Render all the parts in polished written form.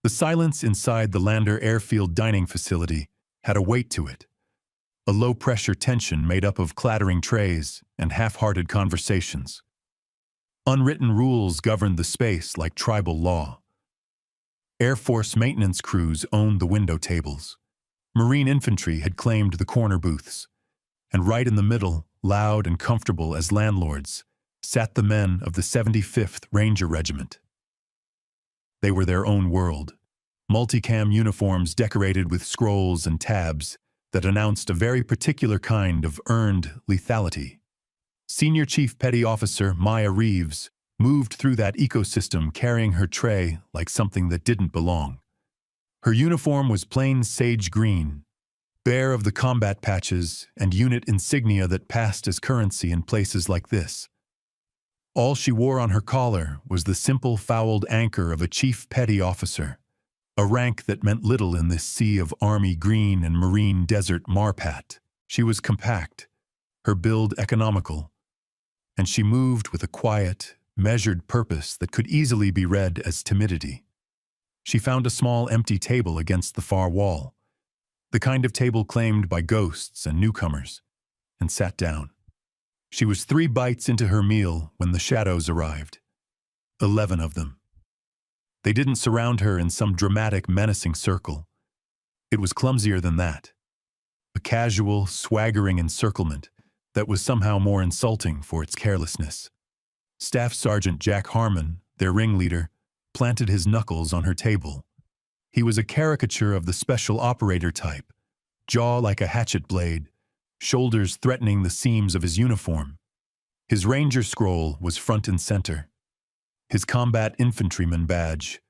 The silence inside the Lander Airfield dining facility had a weight to it, a low-pressure tension made up of clattering trays and half-hearted conversations. Unwritten rules governed the space like tribal law. Air Force maintenance crews owned the window tables. Marine infantry had claimed the corner booths. And right in the middle, loud and comfortable as landlords, sat the men of the 75th Ranger Regiment. They were their own world. Multicam uniforms decorated with scrolls and tabs that announced a very particular kind of earned lethality. Senior Chief Petty Officer Maya Reeves moved through that ecosystem carrying her tray like something that didn't belong. Her uniform was plain sage green, bare of the combat patches and unit insignia that passed as currency in places like this. All she wore on her collar was the simple fouled anchor of a Chief Petty Officer, a rank that meant little in this sea of Army green and Marine desert marpat. She was compact, her build economical, and she moved with a quiet, measured purpose that could easily be read as timidity. She found a small empty table against the far wall, the kind of table claimed by ghosts and newcomers, and sat down. She was 3 bites into her meal when the shadows arrived. 11 of them. They didn't surround her in some dramatic, menacing circle. It was clumsier than that. A casual, swaggering encirclement that was somehow more insulting for its carelessness. Staff Sergeant Jack Harmon, their ringleader, planted his knuckles on her table. He was a caricature of the special operator type, jaw like a hatchet blade, shoulders threatening the seams of his uniform. His ranger scroll was front and center. His combat infantryman badge,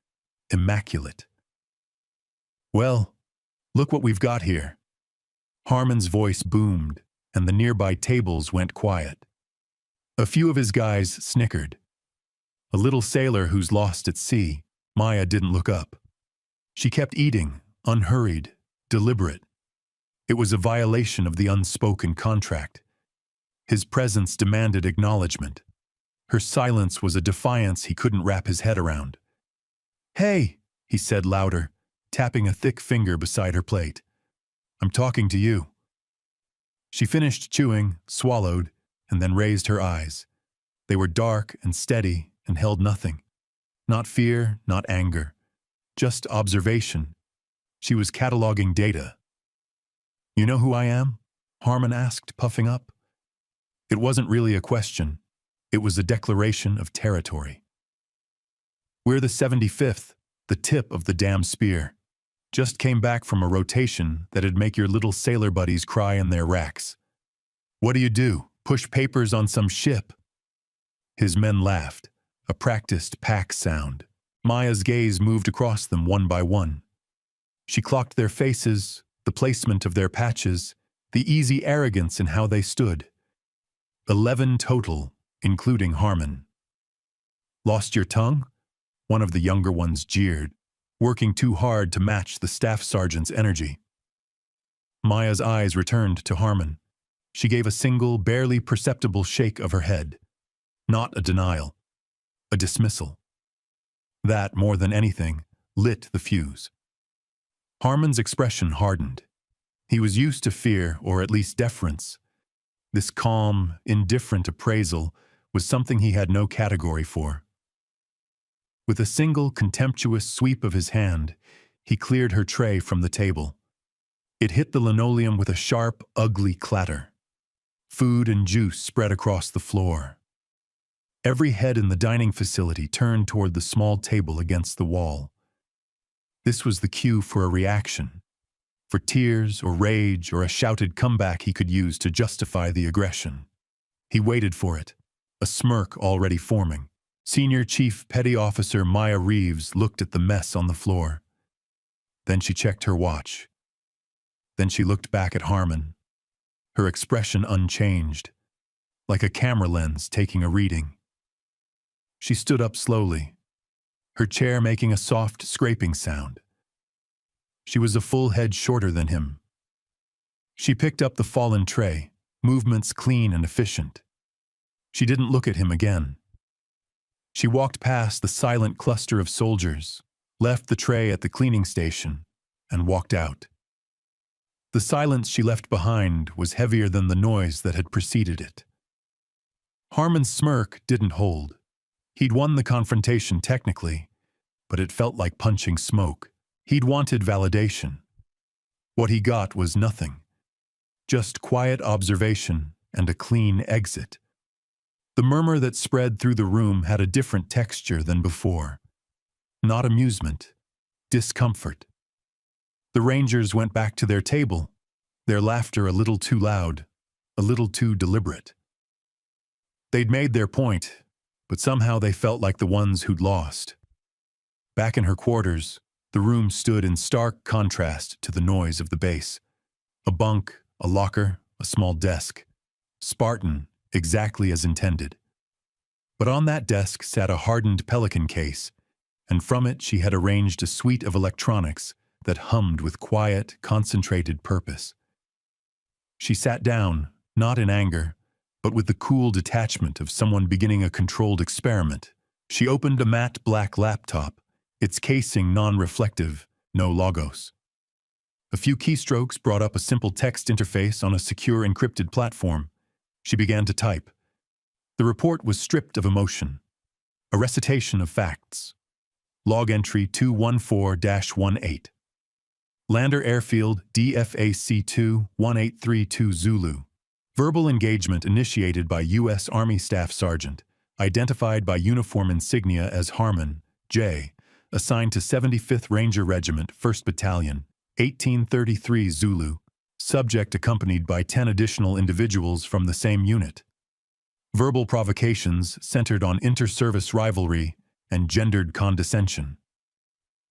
immaculate. "Well, look what we've got here." Harmon's voice boomed, and the nearby tables went quiet. A few of his guys snickered. A little sailor who's lost at sea, Maya didn't look up. She kept eating, unhurried, deliberate. It was a violation of the unspoken contract. His presence demanded acknowledgement. Her silence was a defiance he couldn't wrap his head around. "Hey," he said louder, tapping a thick finger beside her plate. "I'm talking to you." She finished chewing, swallowed, and then raised her eyes. They were dark and steady and held nothing. Not fear, not anger. Just observation. She was cataloging data. "You know who I am?" Harmon asked, puffing up. It wasn't really a question. It was a declaration of territory. "We're the 75th, the tip of the damn spear. Just came back from a rotation that'd make your little sailor buddies cry in their racks. What do? Push papers on some ship?" His men laughed, a practiced pack sound. Maya's gaze moved across them one by one. She clocked their faces, the placement of their patches, the easy arrogance in how they stood. 11 total, including Harmon. "Lost your tongue?" One of the younger ones jeered, working too hard to match the staff sergeant's energy. Maya's eyes returned to Harmon. She gave a single, barely perceptible shake of her head. Not a denial. A dismissal. That, more than anything, lit the fuse. Harmon's expression hardened. He was used to fear, or at least deference. This calm, indifferent appraisal was something he had no category for. With a single contemptuous sweep of his hand, he cleared her tray from the table. It hit the linoleum with a sharp, ugly clatter. Food and juice spread across the floor. Every head in the dining facility turned toward the small table against the wall. This was the cue for a reaction, for tears or rage or a shouted comeback he could use to justify the aggression. He waited for it, a smirk already forming. Senior Chief Petty Officer Maya Reeves looked at the mess on the floor. Then she checked her watch. Then she looked back at Harmon, her expression unchanged, like a camera lens taking a reading. She stood up slowly, her chair making a soft scraping sound. She was a full head shorter than him. She picked up the fallen tray, movements clean and efficient. She didn't look at him again. She walked past the silent cluster of soldiers, left the tray at the cleaning station, and walked out. The silence she left behind was heavier than the noise that had preceded it. Harmon's smirk didn't hold. He'd won the confrontation technically, but it felt like punching smoke. He'd wanted validation. What he got was nothing. Just quiet observation and a clean exit. The murmur that spread through the room had a different texture than before. Not amusement, discomfort. The Rangers went back to their table, their laughter a little too loud, a little too deliberate. They'd made their point, but somehow they felt like the ones who'd lost. Back in her quarters, the room stood in stark contrast to the noise of the base. A bunk, a locker, a small desk. Spartan, exactly as intended. But on that desk sat a hardened Pelican case, and from it she had arranged a suite of electronics that hummed with quiet, concentrated purpose. She sat down, not in anger, but with the cool detachment of someone beginning a controlled experiment. She opened a matte black laptop, its casing non-reflective, no logos. A few keystrokes brought up a simple text interface on a secure encrypted platform. She began to type. The report was stripped of emotion. A recitation of facts. Log entry 214-18. Lander Airfield, DFAC-2, 1832 Zulu. Verbal engagement initiated by U.S. Army Staff Sergeant, identified by uniform insignia as Harmon, J., assigned to 75th Ranger Regiment, 1st Battalion, 1833 Zulu. Subject accompanied by 10 additional individuals from the same unit. Verbal provocations centered on inter-service rivalry and gendered condescension.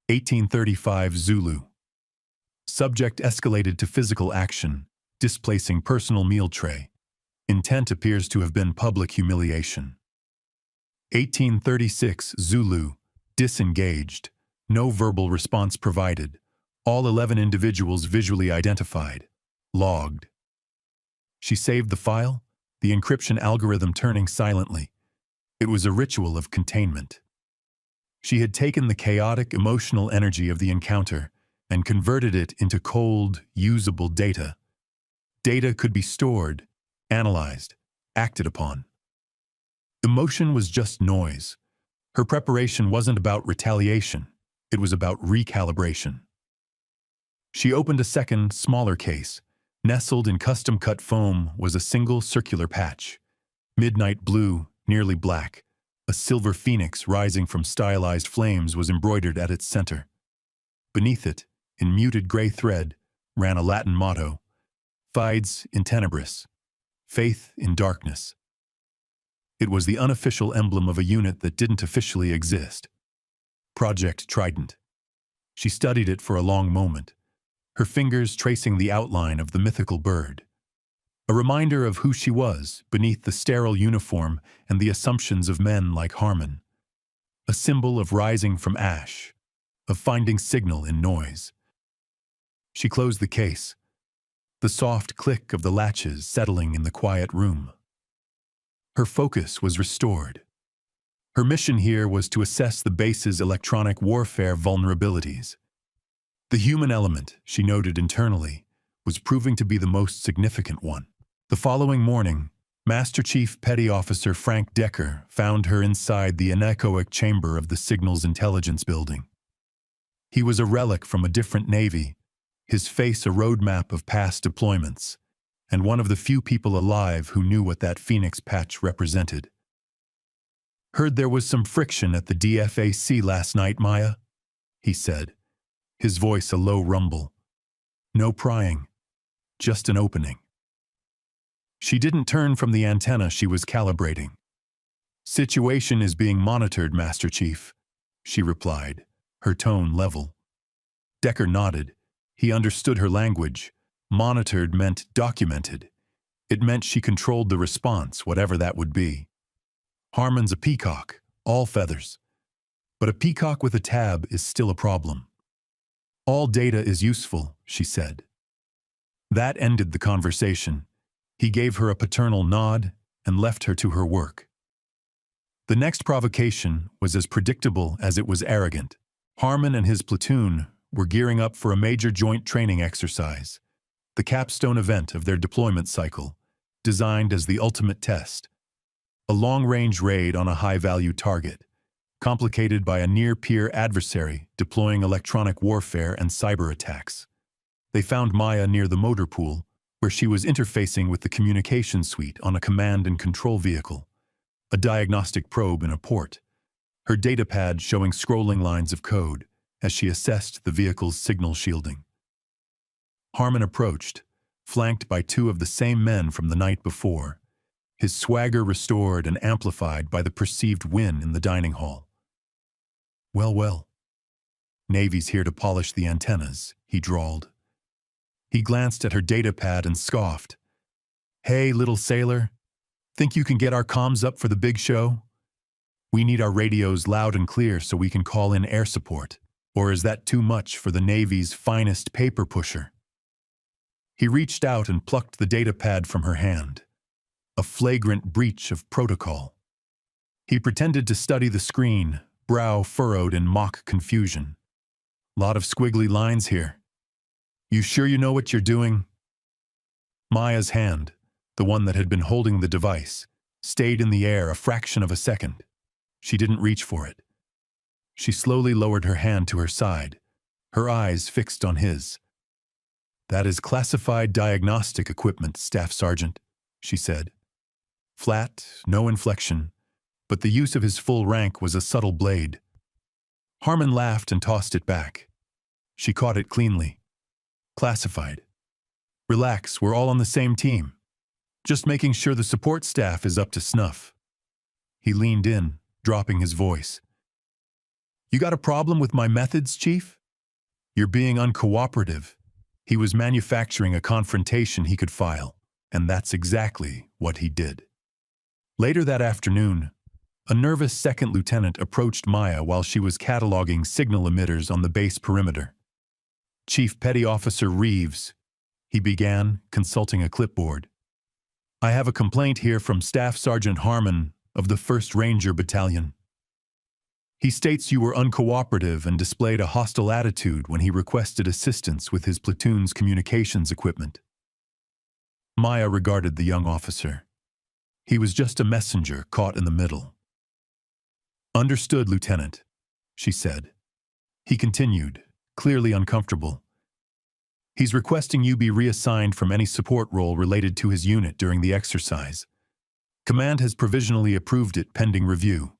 1835 Zulu. Subject escalated to physical action, displacing personal meal tray. Intent appears to have been public humiliation. 1836 Zulu. Disengaged. No verbal response provided. All 11 individuals visually identified. Logged. She saved the file, the encryption algorithm turning silently. It was a ritual of containment. She had taken the chaotic emotional energy of the encounter and converted it into cold, usable data. Data could be stored, analyzed, acted upon. Emotion was just noise. Her preparation wasn't about retaliation. It was about recalibration. She opened a second, smaller case. Nestled in custom-cut foam was a single circular patch. Midnight blue, nearly black. A silver phoenix rising from stylized flames was embroidered at its center. Beneath it, in muted gray thread, ran a Latin motto, Fides in Tenebris, faith in darkness. It was the unofficial emblem of a unit that didn't officially exist. Project Trident. She studied it for a long moment, her fingers tracing the outline of the mythical bird. A reminder of who she was beneath the sterile uniform and the assumptions of men like Harmon. A symbol of rising from ash, of finding signal in noise. She closed the case, the soft click of the latches settling in the quiet room. Her focus was restored. Her mission here was to assess the base's electronic warfare vulnerabilities. The human element, she noted internally, was proving to be the most significant one. The following morning, Master Chief Petty Officer Frank Decker found her inside the anechoic chamber of the Signals Intelligence Building. He was a relic from a different Navy, his face a roadmap of past deployments, and one of the few people alive who knew what that Phoenix patch represented. "Heard there was some friction at the DFAC last night, Maya," he said, his voice a low rumble. No prying, just an opening. She didn't turn from the antenna she was calibrating. "Situation is being monitored, Master Chief," she replied, her tone level. Decker nodded. He understood her language. Monitored meant documented. It meant she controlled the response, whatever that would be. Harmon's a peacock, all feathers. But a peacock with a tab is still a problem. "All data is useful," she said. That ended the conversation. He gave her a paternal nod and left her to her work. The next provocation was as predictable as it was arrogant. Harmon and his platoon were gearing up for a major joint training exercise, the capstone event of their deployment cycle, designed as the ultimate test. A long-range raid on a high-value target, complicated by a near-peer adversary deploying electronic warfare and cyber attacks. They found Maya near the motor pool, where she was interfacing with the communication suite on a command and control vehicle, a diagnostic probe in a port, her datapad showing scrolling lines of code as she assessed the vehicle's signal shielding. Harmon approached, flanked by two of the same men from the night before, his swagger restored and amplified by the perceived win in the dining hall. "Well, well. Navy's here to polish the antennas," he drawled. He glanced at her datapad and scoffed. "Hey, little sailor, think you can get our comms up for the big show? We need our radios loud and clear so we can call in air support. Or is that too much for the Navy's finest paper pusher?" He reached out and plucked the datapad from her hand, a flagrant breach of protocol. He pretended to study the screen, brow furrowed in mock confusion. "Lot of squiggly lines here. You sure you know what you're doing?" Maya's hand, the one that had been holding the device, stayed in the air a fraction of a second. She didn't reach for it. She slowly lowered her hand to her side, her eyes fixed on his. "That is classified diagnostic equipment, Staff Sergeant," she said. Flat, no inflection, but the use of his full rank was a subtle blade. Harmon laughed and tossed it back. She caught it cleanly. "Classified. Relax, we're all on the same team. Just making sure the support staff is up to snuff." He leaned in, dropping his voice. "You got a problem with my methods, Chief? You're being uncooperative." He was manufacturing a confrontation he could file, and that's exactly what he did. Later that afternoon, a nervous second lieutenant approached Maya while she was cataloging signal emitters on the base perimeter. "Chief Petty Officer Reeves," he began, consulting a clipboard. "I have a complaint here from Staff Sergeant Harmon of the 1st Ranger Battalion. He states you were uncooperative and displayed a hostile attitude when he requested assistance with his platoon's communications equipment." Maya regarded the young officer. He was just a messenger caught in the middle. "Understood, Lieutenant," she said. He continued, clearly uncomfortable. "He's requesting you be reassigned from any support role related to his unit during the exercise. Command has provisionally approved it pending review.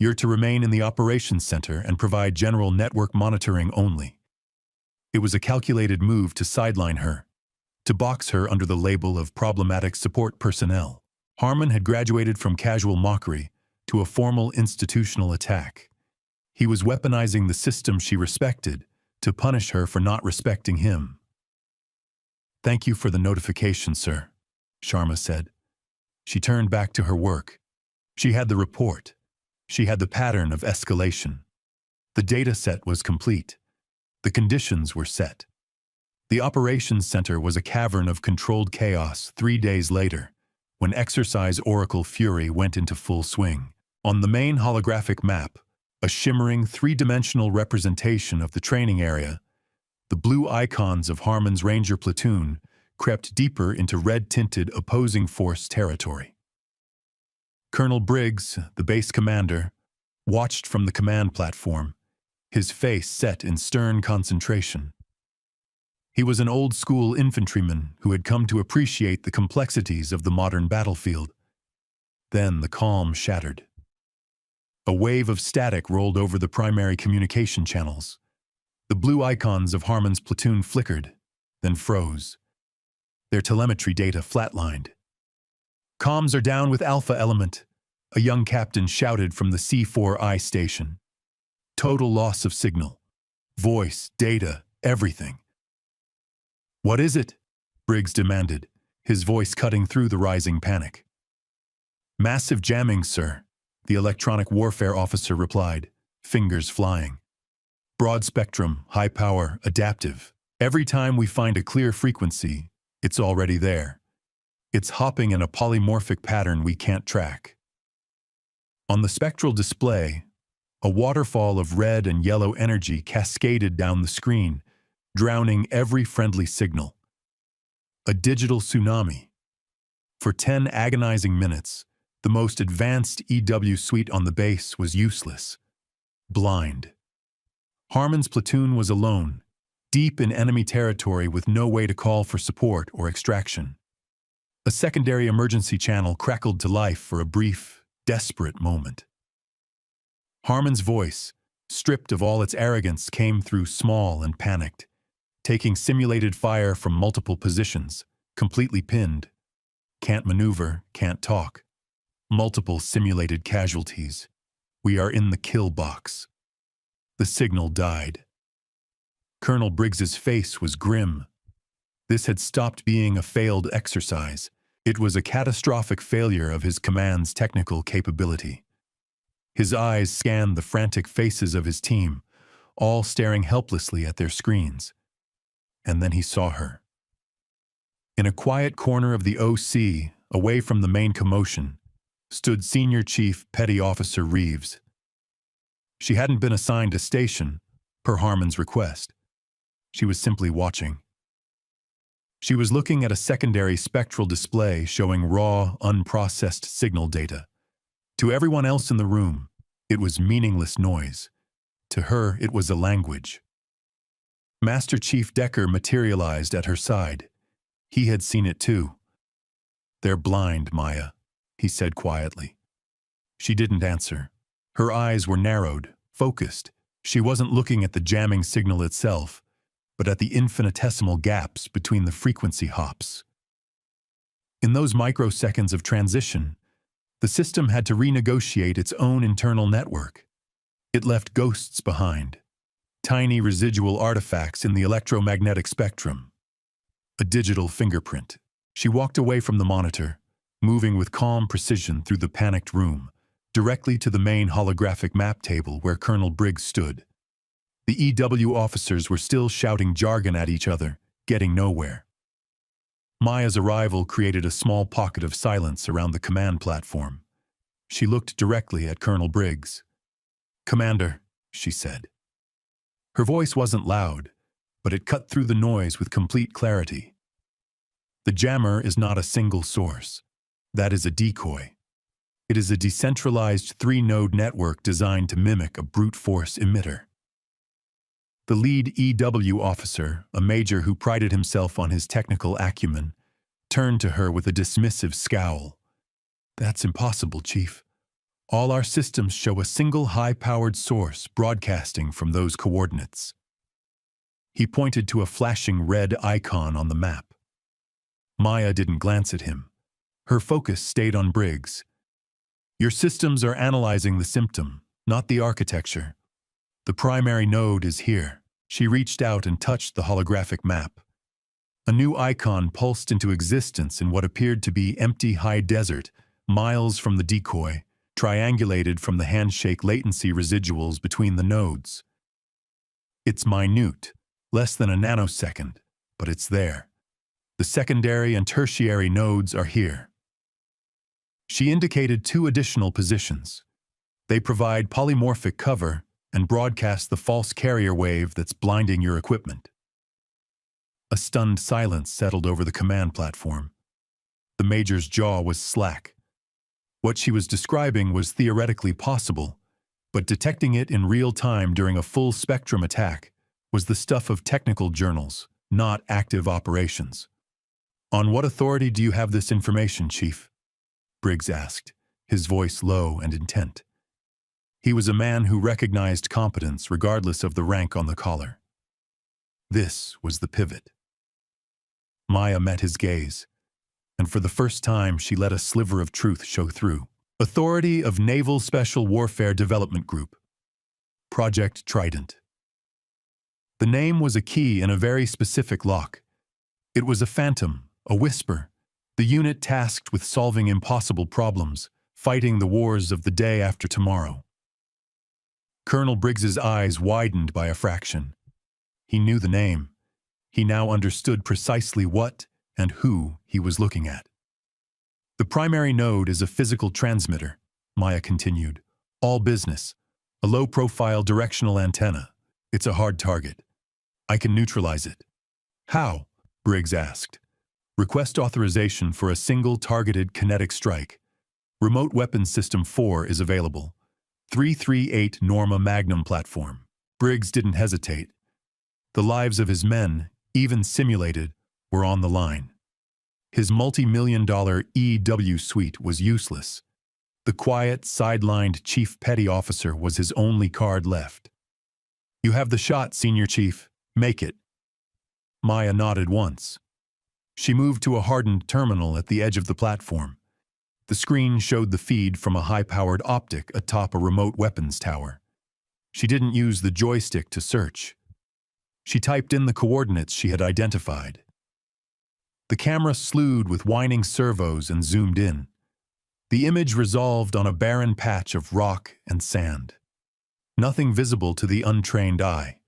You're to remain in the operations center and provide general network monitoring only." It was a calculated move to sideline her, to box her under the label of problematic support personnel. Harmon had graduated from casual mockery to a formal institutional attack. He was weaponizing the system she respected to punish her for not respecting him. "Thank you for the notification, sir," Sharma said. She turned back to her work. She had the report. She had the pattern of escalation. The data set was complete. The conditions were set. The operations center was a cavern of controlled chaos 3 days later, when Exercise Oracle Fury went into full swing. On the main holographic map, a shimmering three-dimensional representation of the training area, the blue icons of Harmon's Ranger platoon crept deeper into red-tinted opposing force territory. Colonel Briggs, the base commander, watched from the command platform, his face set in stern concentration. He was an old-school infantryman who had come to appreciate the complexities of the modern battlefield. Then the calm shattered. A wave of static rolled over the primary communication channels. The blue icons of Harmon's platoon flickered, then froze. Their telemetry data flatlined. "Comms are down with Alpha Element," a young captain shouted from the C4I station. "Total loss of signal. Voice, data, everything." "What is it?" Briggs demanded, his voice cutting through the rising panic. "Massive jamming, sir," the electronic warfare officer replied, fingers flying. "Broad spectrum, high power, adaptive. Every time we find a clear frequency, it's already there. It's hopping in a polymorphic pattern we can't track." On the spectral display, A waterfall of red and yellow energy cascaded down the screen, drowning every friendly signal. A digital tsunami. For 10 agonizing minutes, the most advanced EW suite on the base was useless. Blind. Harmon's platoon was alone, deep in enemy territory with no way to call for support or extraction. A secondary emergency channel crackled to life for a brief, desperate moment. Harmon's voice, stripped of all its arrogance, came through small and panicked, taking simulated fire from multiple positions, completely pinned. Can't maneuver, can't talk. Multiple simulated casualties. We are in the kill box. The signal died. Colonel Briggs's face was grim. This had stopped being a failed exercise. It was a catastrophic failure of his command's technical capability. His eyes scanned the frantic faces of his team, all staring helplessly at their screens. And then he saw her. In a quiet corner of the OC, away from the main commotion, stood Senior Chief Petty Officer Reeves. She hadn't been assigned a station, per Harmon's request. She was simply watching. She was looking at a secondary spectral display showing raw, unprocessed signal data. To everyone else in the room, it was meaningless noise. To her, it was a language. Master Chief Decker materialized at her side. He had seen it too. "They're blind, Maya," he said quietly. She didn't answer. Her eyes were narrowed, focused. She wasn't looking at the jamming signal itself, but at the infinitesimal gaps between the frequency hops. In those microseconds of transition, the system had to renegotiate its own internal network. It left ghosts behind, tiny residual artifacts in the electromagnetic spectrum. A digital fingerprint. She walked away from the monitor, moving with calm precision through the panicked room, directly to the main holographic map table where Colonel Briggs stood. The EW officers were still shouting jargon at each other, getting nowhere. Maya's arrival created a small pocket of silence around the command platform. She looked directly at Colonel Briggs. "Commander," she said. Her voice wasn't loud, but it cut through the noise with complete clarity. "The jammer is not a single source. That is a decoy. It is a decentralized 3-node network designed to mimic a brute force emitter." The lead EW officer, a major who prided himself on his technical acumen, turned to her with a dismissive scowl. "That's impossible, Chief. All our systems show a single high-powered source broadcasting from those coordinates." He pointed to a flashing red icon on the map. Maya didn't glance at him. Her focus stayed on Briggs. "Your systems are analyzing the symptom, not the architecture. The primary node is here." She reached out and touched the holographic map. A new icon pulsed into existence in what appeared to be empty high desert, miles from the decoy, triangulated from the handshake latency residuals between the nodes. It's minute, less than a nanosecond, but it's there. The secondary and tertiary nodes are here. She indicated 2 additional positions. They provide polymorphic cover and broadcast the false carrier wave that's blinding your equipment. A stunned silence settled over the command platform. The major's jaw was slack. What she was describing was theoretically possible, but detecting it in real time during a full-spectrum attack was the stuff of technical journals, not active operations. "On what authority do you have this information, Chief?" Briggs asked, his voice low and intent. He was a man who recognized competence regardless of the rank on the collar. This was the pivot. Maya met his gaze, and for the first time she let a sliver of truth show through. "Authority of Naval Special Warfare Development Group. Project Trident." The name was a key in a very specific lock. It was a phantom, a whisper, the unit tasked with solving impossible problems, fighting the wars of the day after tomorrow. Colonel Briggs's eyes widened by a fraction. He knew the name. He now understood precisely what and who he was looking at. "The primary node is a physical transmitter," Maya continued. "All business, A low-profile directional antenna. It's a hard target. I can neutralize it. How? Briggs asked. Request authorization for a single targeted kinetic strike. Remote Weapons System 4 is available. 338 Norma Magnum platform. Briggs didn't hesitate. The lives of his men, even simulated, were on the line. His multi-million-dollar EW suite was useless. The quiet, sidelined Chief Petty Officer was his only card left. You have the shot, Senior Chief. Make it. Maya nodded once. She moved to a hardened terminal at the edge of the platform. The screen showed the feed from a high-powered optic atop a remote weapons tower. She didn't use the joystick to search. She typed in the coordinates she had identified. The camera slewed with whining servos and zoomed in. The image resolved on a barren patch of rock and sand. Nothing visible to the untrained eye.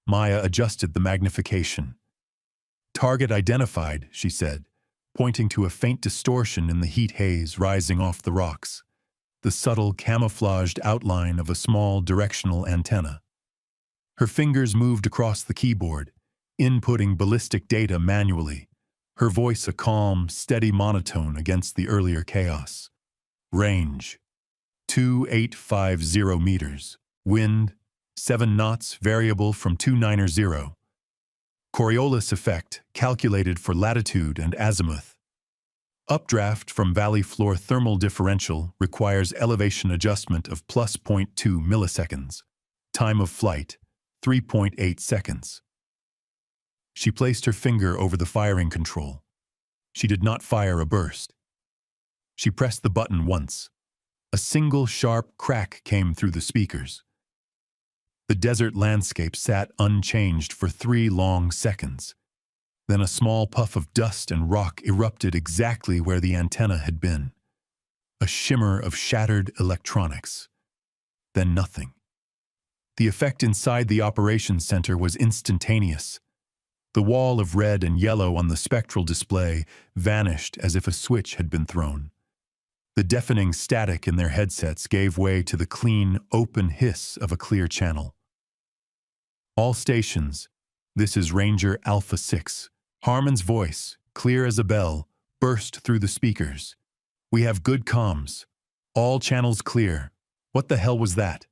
Maya adjusted the magnification. Target identified, she said, pointing to a faint distortion in the heat haze rising off the rocks, the subtle camouflaged outline of a small directional antenna. Her fingers moved across the keyboard, inputting ballistic data manually, her voice a calm, steady monotone against the earlier chaos. Range: 2850 meters. Wind: 7 knots, variable from 290. Coriolis effect, calculated for latitude and azimuth. Updraft from valley floor thermal differential requires elevation adjustment of plus 0.2 milliseconds. Time of flight: 3.8 seconds. She placed her finger over the firing control. She did not fire a burst. She pressed the button once. A single sharp crack came through the speakers. The desert landscape sat unchanged for 3 long seconds. Then a small puff of dust and rock erupted exactly where the antenna had been. A shimmer of shattered electronics. Then nothing. The effect inside the operations center was instantaneous. The wall of red and yellow on the spectral display vanished as if a switch had been thrown. The deafening static in their headsets gave way to the clean, open hiss of a clear channel. All stations, this is Ranger Alpha 6. Harmon's voice, clear as a bell, burst through the speakers. We have good comms. All channels clear. What the hell was that?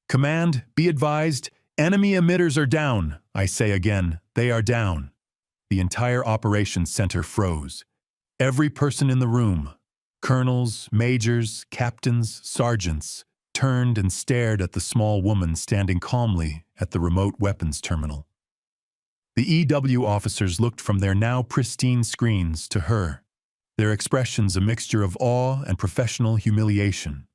Command, be advised, enemy emitters are down. I say again, they are down. The entire operations center froze. Every person in the room, colonels, majors, captains, sergeants, turned and stared at the small woman standing calmly at the remote weapons terminal. The EW officers looked from their now pristine screens to her, their expressions a mixture of awe and professional humiliation.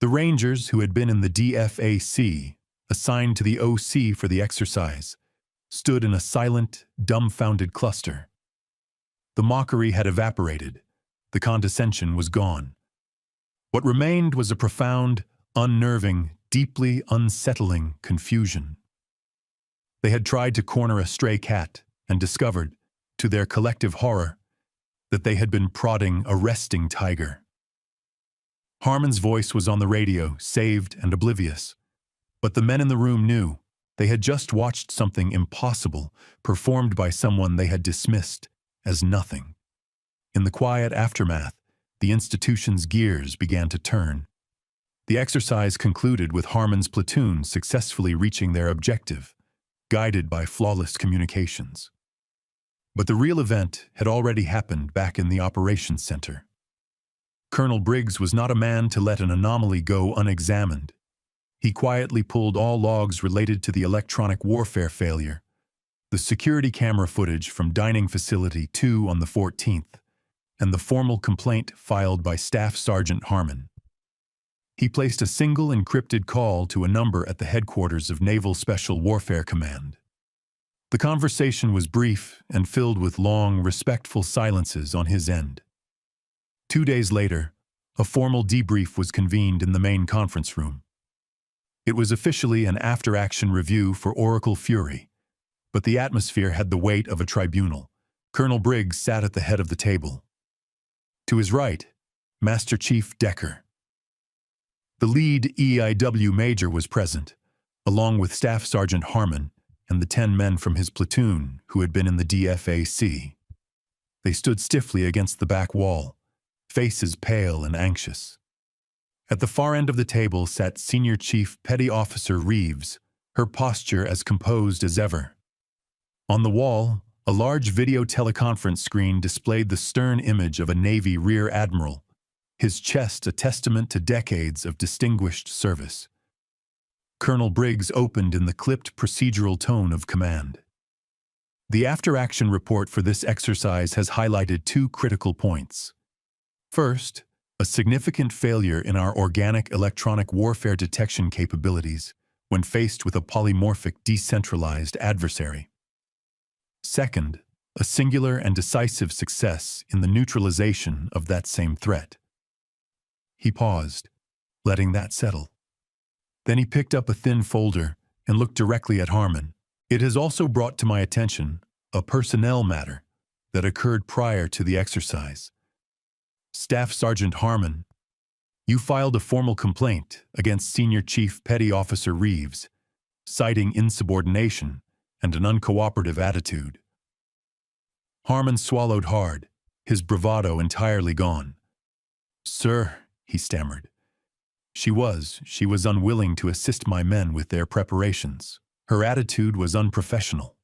The Rangers, who had been in the DFAC, assigned to the OC for the exercise, stood in a silent, dumbfounded cluster. The mockery had evaporated. The condescension was gone. What remained was a profound, unnerving, deeply unsettling confusion. They had tried to corner a stray cat and discovered, to their collective horror, that they had been prodding a resting tiger. Harmon's voice was on the radio, saved and oblivious. But the men in the room knew they had just watched something impossible performed by someone they had dismissed as nothing. In the quiet aftermath, the institution's gears began to turn. The exercise concluded with Harmon's platoon successfully reaching their objective, guided by flawless communications. But the real event had already happened back in the operations center. Colonel Briggs was not a man to let an anomaly go unexamined. He quietly pulled all logs related to the electronic warfare failure, the security camera footage from Dining Facility 2 on the 14th, and the formal complaint filed by Staff Sergeant Harmon. He placed a single encrypted call to a number at the headquarters of Naval Special Warfare Command. The conversation was brief and filled with long, respectful silences on his end. 2 days later, a formal debrief was convened in the main conference room. It was officially an after-action review for Oracle Fury, but the atmosphere had the weight of a tribunal. Colonel Briggs sat at the head of the table. To his right, Master Chief Decker. The lead EIW major was present, along with Staff Sergeant Harmon and the 10 men from his platoon who had been in the DFAC. They stood stiffly against the back wall, faces pale and anxious. At the far end of the table sat Senior Chief Petty Officer Reeves, her posture as composed as ever. On the wall, a large video teleconference screen displayed the stern image of a Navy Rear Admiral, his chest a testament to decades of distinguished service. Colonel Briggs opened in the clipped procedural tone of command. The after-action report for this exercise has highlighted two critical points. First, a significant failure in our organic electronic warfare detection capabilities when faced with a polymorphic decentralized adversary. Second, a singular and decisive success in the neutralization of that same threat. He paused, letting that settle. Then he picked up a thin folder and looked directly at Harmon. It has also brought to my attention a personnel matter that occurred prior to the exercise. Staff Sergeant Harmon, you filed a formal complaint against Senior Chief Petty Officer Reeves, citing insubordination and an uncooperative attitude. Harmon swallowed hard, his bravado entirely gone. "Sir," he stammered. She was unwilling to assist my men with their preparations. Her attitude was unprofessional.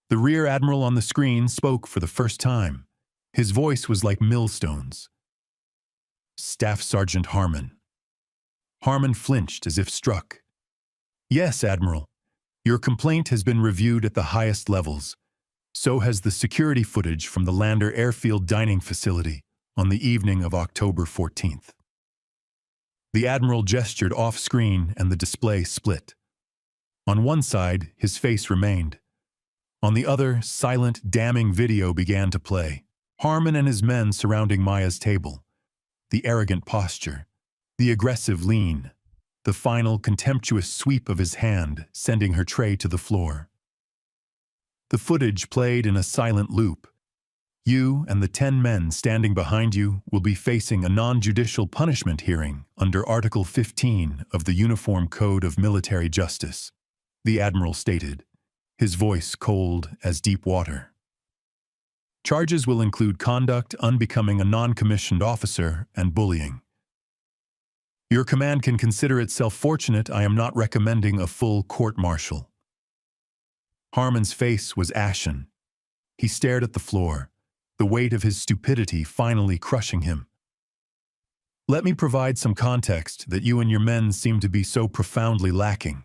The Rear Admiral on the screen spoke for the first time. His voice was like millstones. "Staff Sergeant Harmon." Harmon flinched as if struck. "Yes, Admiral. Your complaint has been reviewed at the highest levels. So has the security footage from the Lander Airfield dining facility on the evening of October 14th. The Admiral gestured off-screen and the display split. On one side, his face remained. On the other, silent, damning video began to play. Harmon and his men surrounding Maya's table. The arrogant posture, the aggressive lean, the final contemptuous sweep of his hand sending her tray to the floor. The footage played in a silent loop. You and the 10 men standing behind you will be facing a non-judicial punishment hearing under Article 15 of the Uniform Code of Military Justice, the Admiral stated, his voice cold as deep water. Charges will include conduct unbecoming a non-commissioned officer and bullying. Your command can consider itself fortunate I am not recommending a full court-martial. Harmon's face was ashen. He stared at the floor, the weight of his stupidity finally crushing him. Let me provide some context that you and your men seem to be so profoundly lacking,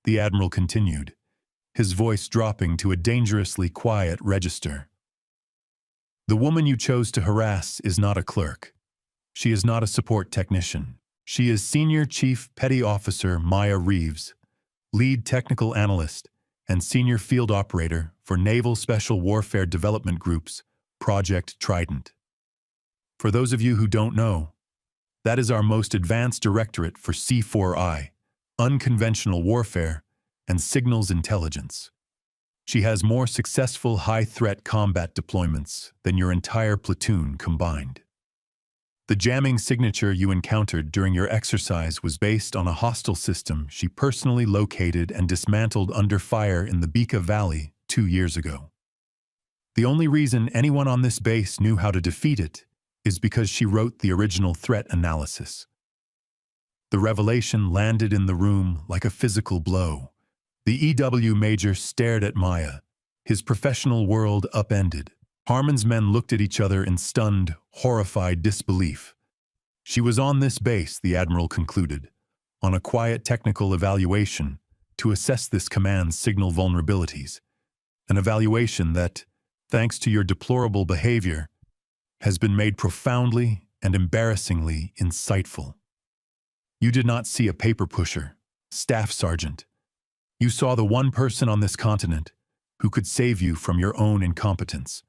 the Admiral continued, his voice dropping to a dangerously quiet register. The woman you chose to harass is not a clerk. She is not a support technician. She is Senior Chief Petty Officer Maya Reeves, Lead Technical Analyst and Senior Field Operator for Naval Special Warfare Development Group's Project Trident. For those of you who don't know, that is our most advanced directorate for C4I, unconventional warfare, and signals intelligence. She has more successful high-threat combat deployments than your entire platoon combined. The jamming signature you encountered during your exercise was based on a hostile system she personally located and dismantled under fire in the Beeka Valley 2 years ago. The only reason anyone on this base knew how to defeat it is because she wrote the original threat analysis. The revelation landed in the room like a physical blow. The EW major stared at Maya, his professional world upended. Harmon's men looked at each other in stunned, horrified disbelief. She was on this base, the Admiral concluded, on a quiet technical evaluation to assess this command's signal vulnerabilities, an evaluation that, thanks to your deplorable behavior, has been made profoundly and embarrassingly insightful. You did not see a paper pusher, staff sergeant. You saw the one person on this continent who could save you from your own incompetence,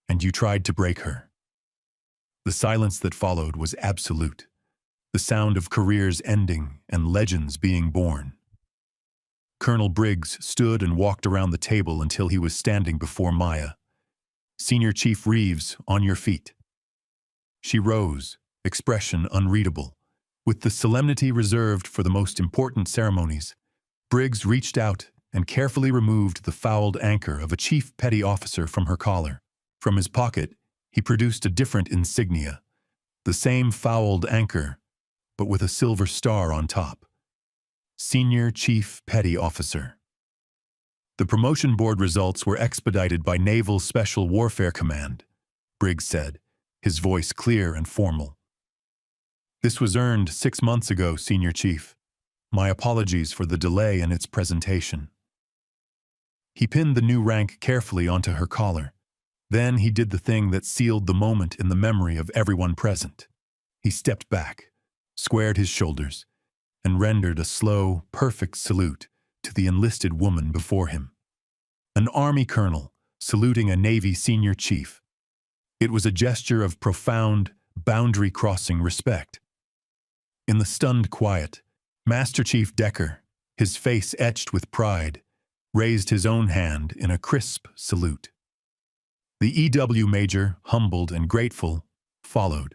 and you tried to break her. The silence that followed was absolute, the sound of careers ending and legends being born. Colonel Briggs stood and walked around the table until he was standing before Maya. Senior Chief Reeves, on your feet. She rose, expression unreadable, With the solemnity reserved for the most important ceremonies, Briggs reached out and carefully removed the fouled anchor of a chief petty officer from her collar. From his pocket, he produced a different insignia, the same fouled anchor, but with a silver star on top. Senior Chief Petty Officer. The promotion board results were expedited by Naval Special Warfare Command, Briggs said, his voice clear and formal. This was earned 6 months ago, Senior Chief. My apologies for the delay in its presentation. He pinned the new rank carefully onto her collar. Then he did the thing that sealed the moment in the memory of everyone present. He stepped back, squared his shoulders, and rendered a slow, perfect salute to the enlisted woman before him. An Army colonel saluting a Navy senior chief. It was a gesture of profound, boundary-crossing respect. In the stunned quiet, Master Chief Decker, his face etched with pride, raised his own hand in a crisp salute. The EW Major, humbled and grateful, followed.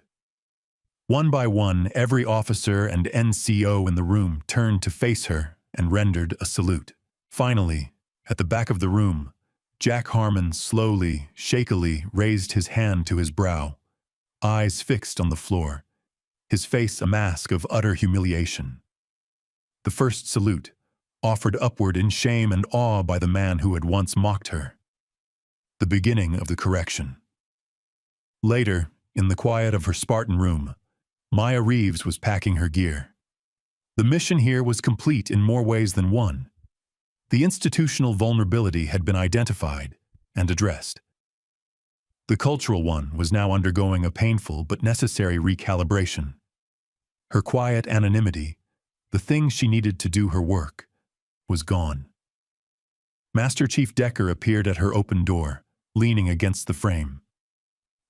One by one, every officer and NCO in the room turned to face her and rendered a salute. Finally, at the back of the room, Jack Harmon slowly, shakily raised his hand to his brow, eyes fixed on the floor, his face a mask of utter humiliation. The first salute, offered upward in shame and awe by the man who had once mocked her. The beginning of the correction. Later, in the quiet of her Spartan room, Maya Reeves was packing her gear. The mission here was complete in more ways than one. The institutional vulnerability had been identified and addressed. The cultural one was now undergoing a painful but necessary recalibration. Her quiet anonymity, the thing she needed to do her work, was gone. Master Chief Decker appeared at her open door, leaning against the frame.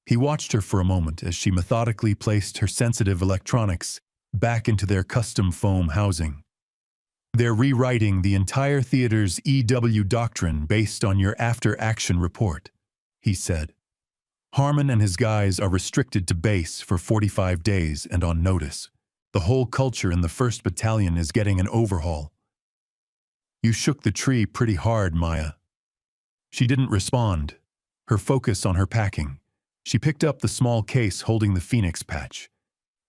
He watched her for a moment as she methodically placed her sensitive electronics back into their custom foam housing. They're rewriting the entire theater's EW doctrine based on your after-action report, he said. Harmon and his guys are restricted to base for 45 days and on notice. The whole culture in the 1st Battalion is getting an overhaul. You shook the tree pretty hard, Maya. She didn't respond, her focus on her packing. She picked up the small case holding the Phoenix patch.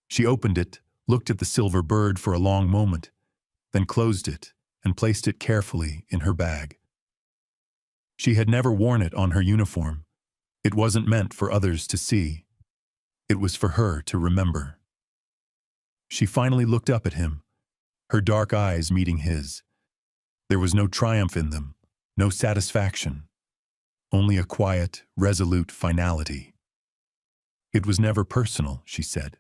She opened it, looked at the silver bird for a long moment, then closed it and placed it carefully in her bag. She had never worn it on her uniform. It wasn't meant for others to see. It was for her to remember. She finally looked up at him, her dark eyes meeting his. There was no triumph in them, no satisfaction, only a quiet, resolute finality. It was never personal, she said,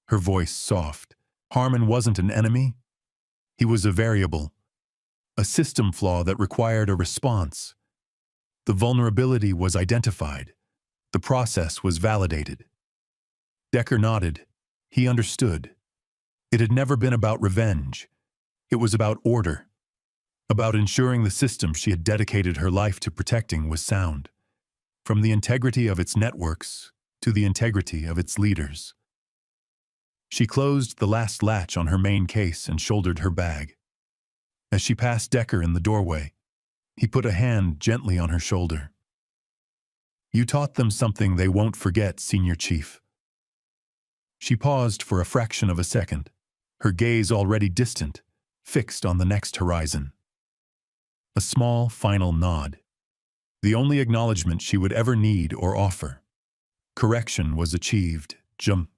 her voice soft. Harmon wasn't an enemy. He was a variable, a system flaw that required a response. The vulnerability was identified. The process was validated. Decker nodded. He understood. It had never been about revenge. It was about order, about ensuring the system she had dedicated her life to protecting was sound, from the integrity of its networks to the integrity of its leaders. She closed the last latch on her main case and shouldered her bag. As she passed Decker in the doorway, he put a hand gently on her shoulder. You taught them something they won't forget, Senior Chief. She paused for a fraction of a second, her gaze already distant, fixed on the next horizon. A small, final nod. The only acknowledgement she would ever need or offer. Correction was achieved. Jump.